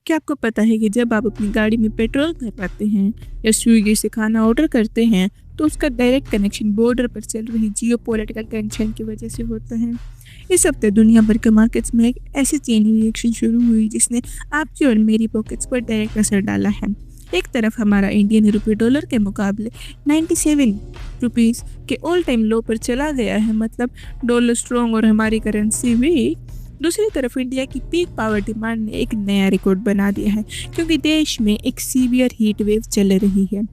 क्या आपको पता है कि जब आप अपनी गाड़ी में पेट्रोल भरवाते हैं या स्विगी से खाना ऑर्डर करते हैं तो उसका डायरेक्ट कनेक्शन बॉर्डर पर चल रही जियोपॉलिटिकल टेंशन की वजह से होता है। इस हफ्ते दुनिया भर के मार्केट्स में एक ऐसी चेन रिएक्शन शुरू हुई जिसने आपकी और मेरी पॉकेट्स पर डायरेक्ट असर डाला है। एक तरफ हमारा इंडियन रुपये डॉलर के मुकाबले 97 रुपीज़ के ऑल टाइम लो पर चला गया है, मतलब डॉलर स्ट्रॉन्ग और हमारी करेंसी वीक। दूसरी तरफ इंडिया की पीक पावर डिमांड ने एक नया रिकॉर्ड बना दिया है क्योंकि देश में एक सीवियर हीट वेव चल रही है।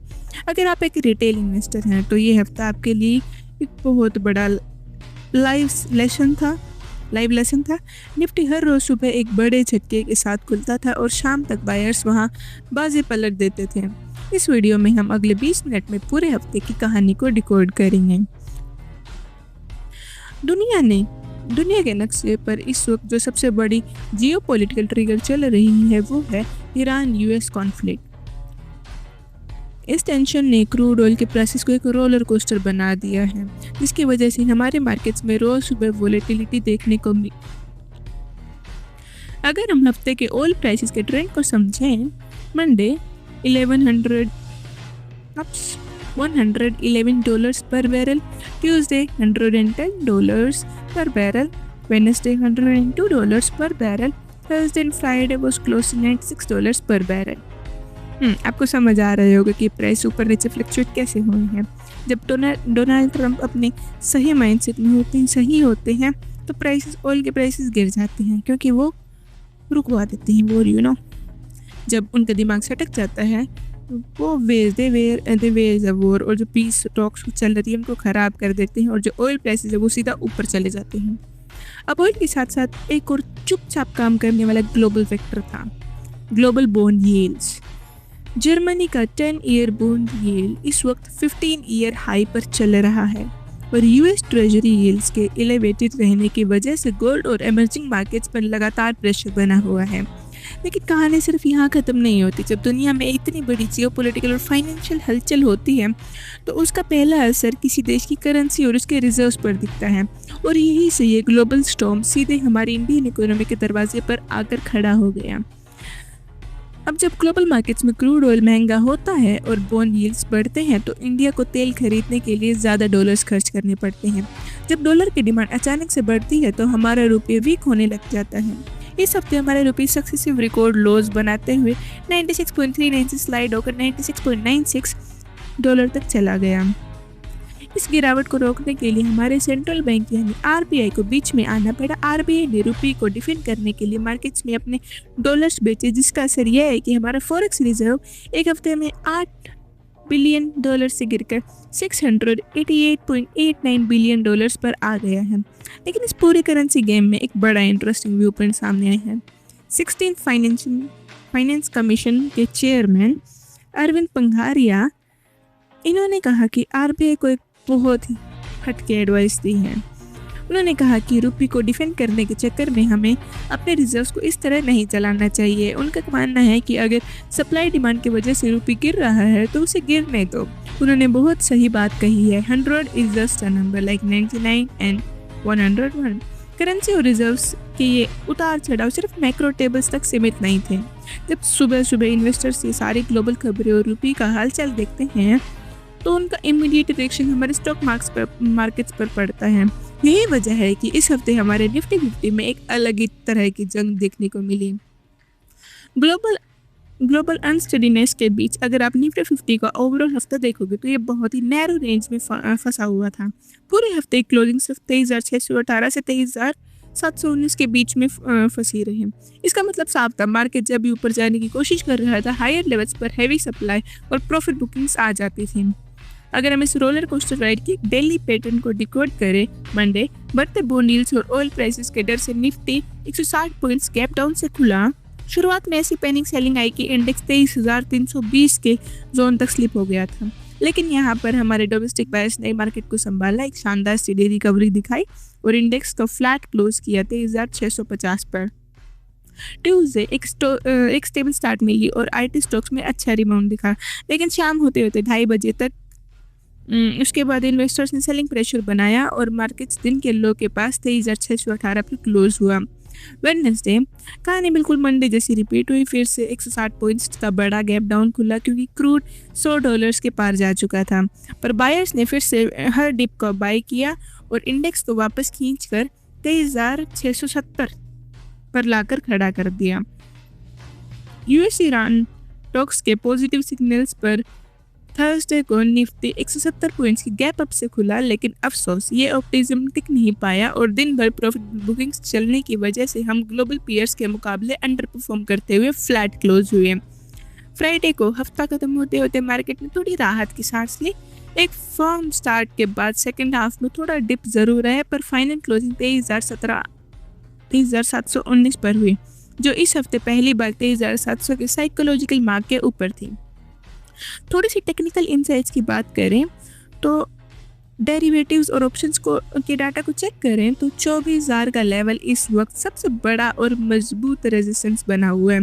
अगर आप एक रिटेल इन्वेस्टर हैं तो ये हफ्ता आपके लिए एक बहुत बड़ा लाइव लेसन था। निफ्टी हर रोज सुबह एक बड़े झटके के साथ खुलता था और शाम तक बायर्स वहां बाजी पलट देते थे। इस वीडियो में हम अगले 20 मिनट में पूरे हफ्ते की कहानी को डिकोड करेंगे। दुनिया के नक्शे पर इस वक्त जो सबसे बड़ी जियोपॉलिटिकल ट्रिगर चल रही है वो है ईरान यूएस कॉन्फ्लिक्ट। इस टेंशन ने क्रूड ऑयल के प्राइसेस को एक रोलर कोस्टर बना दिया है, जिसकी वजह से हमारे मार्केट्स में रोज सुबह वोलेटिलिटी देखने को मिली। अगर हम हफ्ते के ऑयल प्राइसेस के ट्रेंड को समझें, मंडे $111 पर बैरल, ट्यूसडे $110 पर barrel, Wednesday $102 per barrel, Thursday and Friday was close to $96 per barrel. आपको समझ आ रहे होगा कि प्राइस ऊपर नीचे फ्लक्चुएट कैसे हुए हैं। जब डोनाल्ड ट्रंप अपने सही माइंडसेट में होते हैं तो ऑयल के प्राइसेस गिर जाते हैं क्योंकि वो रुकवा देते हैं वो जब उनका दिमाग सटक जाता है वो वेज वॉर और जो पीस टॉक्स चल रही है उनको ख़राब कर देते हैं और जो ऑयल प्राइसेस है वो सीधा ऊपर चले जाते हैं। अब ऑयल के साथ साथ एक और चुपचाप काम करने वाला ग्लोबल फैक्टर था, ग्लोबल बॉन्ड यील्ड्स। जर्मनी का 10 ईयर बॉन्ड यील्ड इस वक्त 15 ईयर हाई पर चल रहा है और यूएस ट्रेजरी यील्ड्स के एलिवेटेड रहने की वजह से गोल्ड और इमर्जिंग मार्केट्स पर लगातार प्रेशर बना हुआ है। लेकिन कहानी सिर्फ यहाँ ख़त्म नहीं होती। जब दुनिया में इतनी बड़ी जियोपॉलिटिकल और फाइनेंशियल हलचल होती है तो उसका पहला असर किसी देश की करेंसी और उसके रिजर्व्स पर दिखता है और यही से ये ग्लोबल स्टॉर्म सीधे हमारी इंडियन इकोनॉमी के दरवाजे पर आकर खड़ा हो गया। अब जब ग्लोबल मार्केट्स में क्रूड ऑयल महंगा होता है और बॉन्ड यील्ड्स बढ़ते हैं तो इंडिया को तेल खरीदने के लिए ज़्यादा डॉलर्स खर्च करने पड़ते हैं। जब डॉलर की डिमांड अचानक से बढ़ती है तो हमारा रुपये वीक होने लग जाता है। इस हफ्ते हमारे रुपये सक्सेसिव रिकॉर्ड लोज बनाते हुए 96.39 से स्लाइड होकर $96.96 तक चला गया। इस गिरावट को रोकने के लिए हमारे सेंट्रल बैंक यानी आरबीआई को बीच में आना पड़ा। आरबीआई ने रुपये को डिफेंड करने के लिए मार्केट्स में अपने डॉलर्स बेचे, जिसका असर यह है कि हमारा फॉरेक्स रिजर्व एक हफ्ते में $8 बिलियन से गिरकर $688.89 बिलियन पर आ गया है। लेकिन इस पूरे करेंसी गेम में एक बड़ा इंटरेस्टिंग व्यू पॉइंट सामने आया है। 16th फाइनेंस कमीशन के चेयरमैन अरविंद पंघारिया, इन्होंने कहा कि आरबीआई को एक बहुत ही हटके एडवाइस दी है। उन्होंने कहा कि रुपये को डिफेंड करने के चक्कर में हमें अपने रिजर्व्स को इस तरह नहीं चलाना चाहिए। उनका मानना है कि अगर सप्लाई डिमांड की वजह से रुपये गिर रहा है तो उसे गिरने दो। उन्होंने बहुत सही बात कही है, 100 is just a number like 99 and 101। Currency और रिजर्व्स के ये उतार चढ़ाव सिर्फ मैक्रो टेबल्स तक सीमित नहीं थे। जब सुबह सुबह इन्वेस्टर्स ये सारी ग्लोबल खबरें और रुपये का हालचाल देखते हैं तो उनका इमीडिएट रिएक्शन हमारे स्टॉक मार्केट्स पर पड़ता है। यही वजह है कि इस हफ्ते हमारे निफ्टी 50 में एक अलग ही तरह की जंग देखने को मिली। ग्लोबल अनस्टेडीनेस के बीच अगर आप निफ्टी 50 का ओवरऑल हफ्ता देखोगे तो ये बहुत ही नैरो रेंज में फंसा हुआ था। पूरे हफ्ते क्लोजिंग सिर्फ 23,618 से 23,719 के बीच में फंसी रही। इसका मतलब साफ था, मार्केट जब भी ऊपर जाने की कोशिश कर रहा था हायर लेवल्स पर हैवी सप्लाई और प्रॉफिट बुकिंग्स आ जाती थी। अगर हम इस रोलर कोस्टर राइड की डेली पैटर्न को डिकोड करें, मंडे बढ़ते बॉन्ड यील्ड्स और ऑयल प्राइसेस के डर से निफ्टी 160 पॉइंट्स गैप डाउन से खुला। शुरुआत में ऐसी पैनिक सेलिंग आई कि इंडेक्स 23,320 के जोन तक स्लिप हो गया था, लेकिन यहाँ पर हमारे डोमेस्टिक बायर्स ने मार्केट को संभाला, एक शानदार सीधी रिकवरी दिखाई और इंडेक्स को फ्लैट क्लोज किया 23,650 पर। ट्यूसडे एक स्टेबल स्टार्ट मिली और आईटी स्टॉक्स में अच्छा रिबाउंड दिखा, लेकिन शाम होते होते 2:30 बजे तक उसके बाद इन्वेस्टर्स ने सेलिंग प्रेशर बनाया और मार्केट्स दिन के लो के पास 23,618 पर क्लोज हुआ। वेडनेसडे कहानी बिल्कुल मंडे जैसी रिपीट हुई, फिर से 160 पॉइंट्स का बड़ा गैप डाउन खुला क्योंकि क्रूड $100 के पार जा चुका था, पर बायर्स ने फिर से हर डिप को बाय किया और इंडेक्स को वापस खींचकर 23,670 पर लाकर खड़ा कर दिया। यूएस ईरान टॉक्स के पॉजिटिव सिग्नल्स पर थर्सडे को निफ्टी 170 पॉइंट्स की गैप अप से खुला, लेकिन अफसोस ये ऑप्टिज्म टिक नहीं पाया और दिन भर प्रॉफिट बुकिंग्स चलने की वजह से हम ग्लोबल पीयर्स के मुकाबले अंडर परफॉर्म करते हुए फ्लैट क्लोज हुए। फ्राइडे को हफ्ता खत्म होते होते मार्केट ने थोड़ी राहत की सांस ली। एक फर्म स्टार्ट के बाद सेकेंड हाफ में थोड़ा डिप जरूर है, पर फाइनल क्लोजिंग 23,719 पर हुई, जो इस हफ्ते पहली बार 23,700 के साइकोलॉजिकल मार्क के ऊपर थी। थोड़ी सी टेक्निकल इनसाइट्स की बात करें तो डेरिवेटिव्स और ऑप्शंस को के डाटा को चेक करें तो 24,000 का लेवल इस वक्त सबसे बड़ा और मजबूत रेजिस्टेंस बना हुआ है।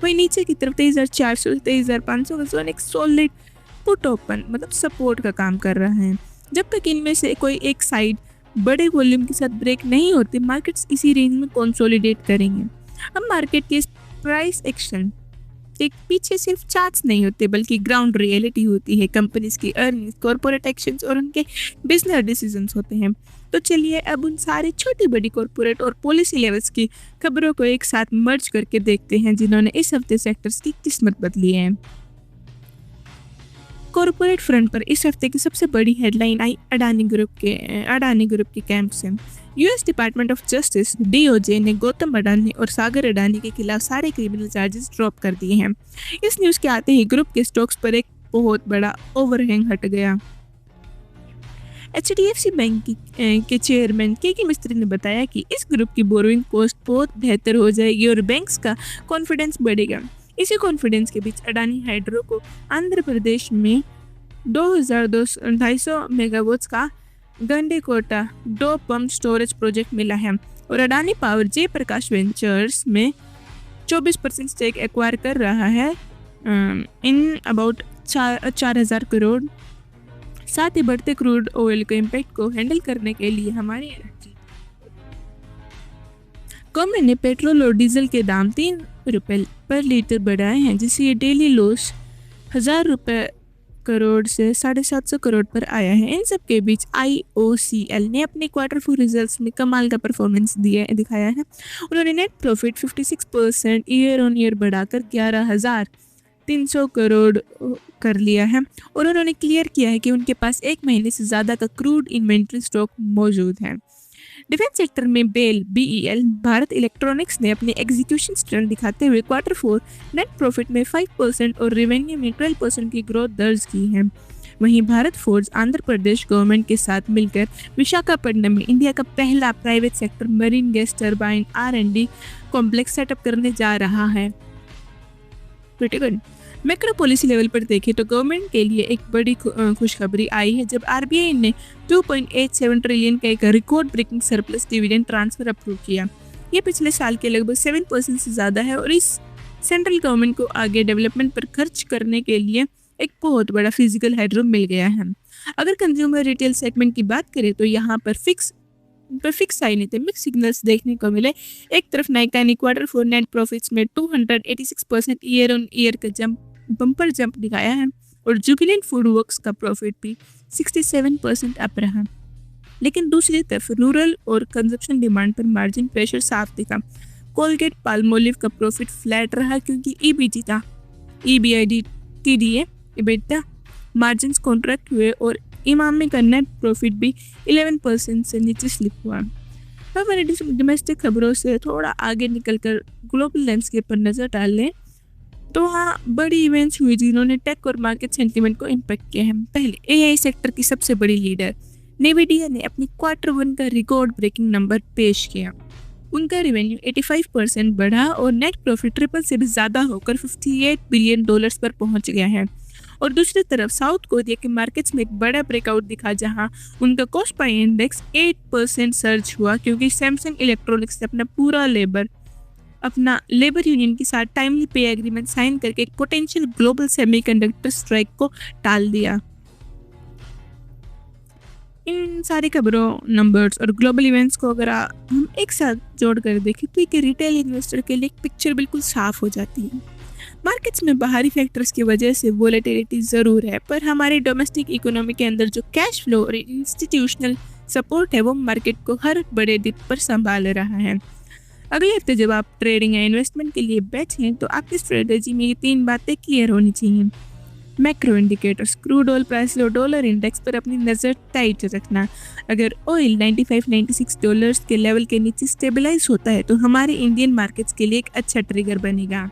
वहीं नीचे की तरफ 23,400 से 23,500 का जोन एक सॉलिड पुट ओपन मतलब सपोर्ट का काम कर रहा है। जब तक इनमें से कोई एक साइड बड़े वॉल्यूम के साथ ब्रेक नहीं होती, मार्केट्स इसी रेंज में कंसोलिडेट करेंगे। अब मार्केट के प्राइस एक्शन एक पीछे सिर्फ चार्ट्स नहीं होते, बल्कि ग्राउंड रियलिटी होती है। कंपनीज की अर्निंग्स, कॉर्पोरेट एक्शंस और उनके बिजनेस डिसीजंस होते हैं। तो चलिए अब उन सारे छोटी बड़ी कॉर्पोरेट और पॉलिसी लेवल्स की खबरों को एक साथ मर्ज करके देखते हैं, जिन्होंने इस हफ्ते सेक्टर्स की किस्मत बदली है। कॉर्पोरेट फ्रंट पर इस हफ्ते की सबसे बड़ी हेडलाइन आई अडानी ग्रुप के कैंप से। US department of justice DOJ ने गौतम अडानी और सागर अडानी के खिलाफ सारे क्रिमिनल चार्जेस ड्रॉप कर दिए हैं। इस न्यूज़ के आते ही ग्रुप के स्टॉक्स पर एक बहुत बड़ा ओवरहैंग हट गया। HDFC बैंक के चेयरमैन के मिस्त्री ने बताया कि इस ग्रुप की बोरोइंग कॉस्ट बहुत बेहतर हो जाएगी और बैंक्स का कॉन्फिडेंस बढ़ेगा। इसी कॉन्फिडेंस के बीच अडानी हाइड्रो को आंध्र प्रदेश में 2,250 मेगावाट्स का गंडेकोटा 2 पंप स्टोरेज प्रोजेक्ट मिला है और अडानी पावर जयप्रकाश वेंचर्स में 24% स्टेक एक्वायर कर रहा है इन अबाउट 4,000 करोड़। साथ ही बढ़ते क्रूड ऑयल के इम्पैक्ट को हैंडल करने के लिए हमारी गवर्नमेंट ने पेट्रोल और डीजल के दाम 3 रुपये पर लीटर बढ़ाए हैं, जिससे ये डेली लॉस 1,000 रुपये करोड़ से 750 करोड़ पर आया है। इन सब के बीच IOCL ने अपने क्वार्टर 4 रिजल्ट्स में कमाल का परफॉर्मेंस दिखाया है। उन्होंने net profit 56% year on year बढ़ाकर 11,300 करोड़ कर लिया है और उन्होंने क्लियर किया है कि उनके पास 1 महीने से ज़्यादा का क्रूड इन्वेंट्री स्टॉक मौजूद है। डिफेंस सेक्टर में BEL भारत इलेक्ट्रॉनिक्स ने अपने एग्जीक्यूशन स्ट्रेंथ दिखाते हुए क्वार्टर 4 नेट प्रॉफिट में 5% और रेवेन्यू में 12% की ग्रोथ दर्ज की है। वहीं भारत फोर्ज आंध्र प्रदेश गवर्नमेंट के साथ मिलकर विशाखापट्टनम में इंडिया का पहला private sector marine gas turbine R&D complex setup करने जा रहा है। Pretty good. Macro policy level पर देखें तो गवर्नमेंट के लिए एक बड़ी खुशखबरी आई है जब RBI ने 2.87 ट्रिलियन का एक record breaking surplus dividend transfer approve किया। ये पिछले साल के लगभग 7% से ज़्यादा है और इस सेंट्रल गवर्नमेंट को आगे डेवलपमेंट पर खर्च करने के लिए एक बहुत बड़ा फिजिकल हेडरूम मिल गया है। अगर कंज्यूमर रिटेल सेगमेंट की बात करें तो यहाँ पर फिक्स साइन थे, मिक्स सिग्नल्स देखने को मिले। एक तरफ नाइका ने क्वार्टर 4 नेट प्रॉफिट्स में 286% ईयर ऑन ईयर का बम्पर जंप दिखाया है और जुबिलेंट फूड वर्क्स का प्रॉफिट भी 67% अप रहा। लेकिन दूसरी तरफ रूरल और कंजप्शन डिमांड पर मार्जिन प्रेशर साफ दिखा। कोलगेट पाल्मोलिव का प्रॉफिट फ्लैट रहा क्योंकि EBITDA मार्जिन कॉन्ट्रैक्ट हुए और इमामी का नेट प्रॉफिट भी 11% से नीचे स्लिप हुआ। हमारे डोमेस्टिक खबरों से थोड़ा आगे निकलकर ग्लोबल लैंडस्केप पर नजर डाल लें तो हाँ, बड़ी इवेंट्स हुई जिन्होंने टेक और मार्केट सेंटीमेंट को इम्पैक्ट किया है। पहले AI सेक्टर की सबसे बड़ी लीडर NVIDIA ने अपनी क्वार्टर 1 का रिकॉर्ड ब्रेकिंग नंबर पेश किया। उनका रेवेन्यू 85% बढ़ा और नेट प्रॉफिट ट्रिपल से भी ज़्यादा होकर $58 बिलियन पर पहुंच गया है। और दूसरी तरफ साउथ कोरिया के मार्केट्स में एक बड़ा ब्रेकआउट दिखा, जहां उनका कॉस्ट प्राइस इंडेक्स 8% सर्ज हुआ क्योंकि सैमसंग इलेक्ट्रॉनिक्स ने अपना लेबर यूनियन के साथ टाइमली पे एग्रीमेंट साइन करके एक पोटेंशियल ग्लोबल सेमीकंडक्टर स्ट्राइक को टाल दिया। इन सारी खबरों, नंबर्स और ग्लोबल इवेंट्स को अगर हम एक साथ जोड़ कर देखें तो एक रिटेल इन्वेस्टर के लिए एक पिक्चर बिल्कुल साफ हो जाती है। मार्केट्स में बाहरी फैक्टर्स की वजह से वोलेटिलिटी ज़रूर है, पर हमारी डोमेस्टिक इकोनॉमी के अंदर जो कैश फ्लो और इंस्टीट्यूशनल सपोर्ट है वो मार्केट को हर बड़े दिन पर संभाल रहा है। अगले हफ्ते जब आप ट्रेडिंग या इन्वेस्टमेंट के लिए बैठें तो आपकी स्ट्रेटेजी में ये 3 बातें क्लियर होनी चाहिए। Macro indicators, crude oil price और डॉलर इंडेक्स पर अपनी नज़र टाइट रखना। अगर ऑयल 95-96 डॉलर्स के लेवल के नीचे स्टेबलाइज होता है तो हमारे इंडियन मार्केट्स के लिए एक अच्छा ट्रिगर बनेगा।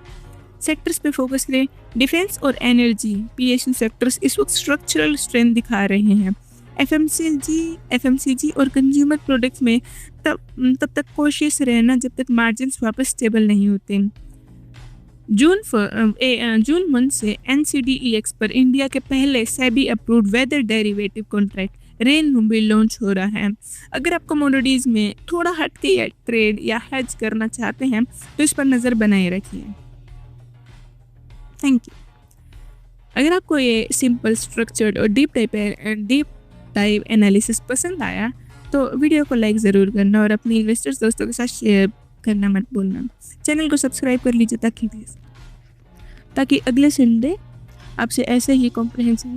सेक्टर्स पे फोकस करें। डिफेंस और एनर्जी, पीएसयू सेक्टर्स इस वक्त स्ट्रक्चरल स्ट्रेंथ दिखा रहे हैं। एफएमसीजी और कंज्यूमर प्रोडक्ट्स में तब तक कोशिश रहना जब तक मार्जिन्स वापस स्टेबल नहीं होते। जून मंथ से NCDEX पर इंडिया के पहले SEBI approved weather derivative contract rain Mumbai launch हो रहा है। अगर आप कमोडिटीज में थोड़ा हट के ट्रेड या हेज करना चाहते हैं तो इस पर नज़र बनाए रखिए। Thank you. अगर आपको ये सिंपल, स्ट्रक्चर्ड और डीप टाइप एनालिसिस पसंद आया तो वीडियो को लाइक ज़रूर करना और अपने इन्वेस्टर्स दोस्तों के साथ शेयर करना मत भूलना। चैनल को सब्सक्राइब कर लीजिए ताकि अगले संडे आपसे ऐसे ही कॉम्प्रिहेंसिव